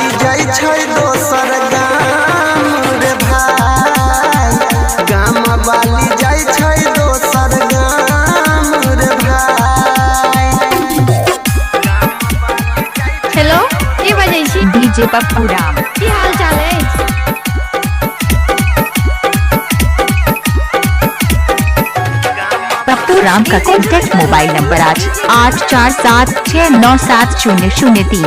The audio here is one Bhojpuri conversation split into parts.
बाली जाई छै दोसर गाम रे भाई, गाम बाली जाई छै दोसर गाम रे भाई। हेलो के बजै छी? डीजे पप्पू राम। की हाल चाल है? पप्पू राम का कॉन्टैक्ट मोबाइल नंबर आज 8476970003।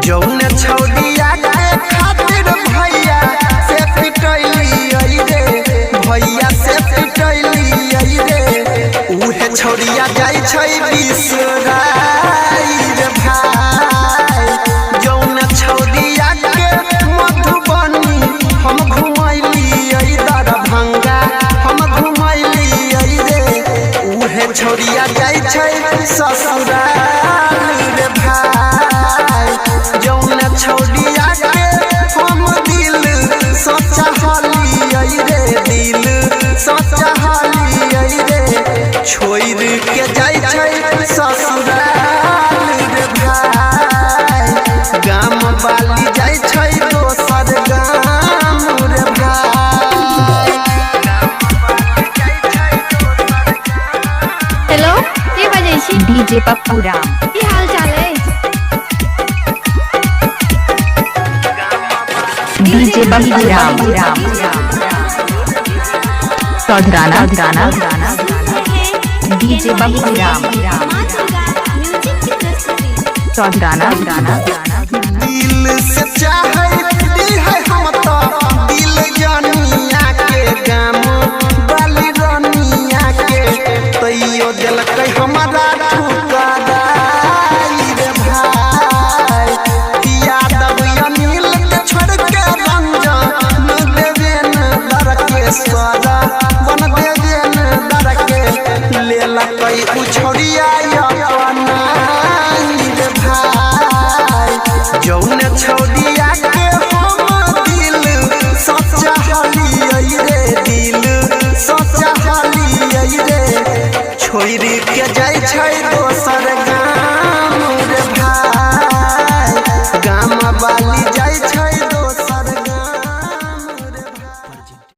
जौन छौड़िया के खातिर भैया से पिटैली रे, भैया से पिटैली रे, उहे छौड़िया जाई छै बिसराई रे भाई। जौन छौड़िया के मधुबनी हम घुमैली दरभंगा हम घुमैली रे, उहे छौड़िया जाई छै ससुराल रे भाई। जौन छौड़िया के हम दिल सचहली रे, दिल सचहली रे, छोड़ के जाई छै ससुराल रे भाई, गाम बाली जाई छै दोसर गाम रे भाई। हेलो के बजै छी? डीजे पप्पू राम। की हाल चाल है? डीजे पप्पू राम। सौधराना। डीजे पप्पू राम। सौधराना। दिल से चाहे है हम तो दिल जानिया के, गाम बाली रानिया के, तैयो दिलकै हमारा ठुकराई रे भाई। यादव अनिल के छोड़ के रंजन देवेन दर के सारा बन देवेन दर के, लेलकै उ छोड़िया अपनाई रे भाई। जौन छौड़िया के हम दिल सचहली रे, दिल सचहली रे, छोड़ के जाई छै दोसर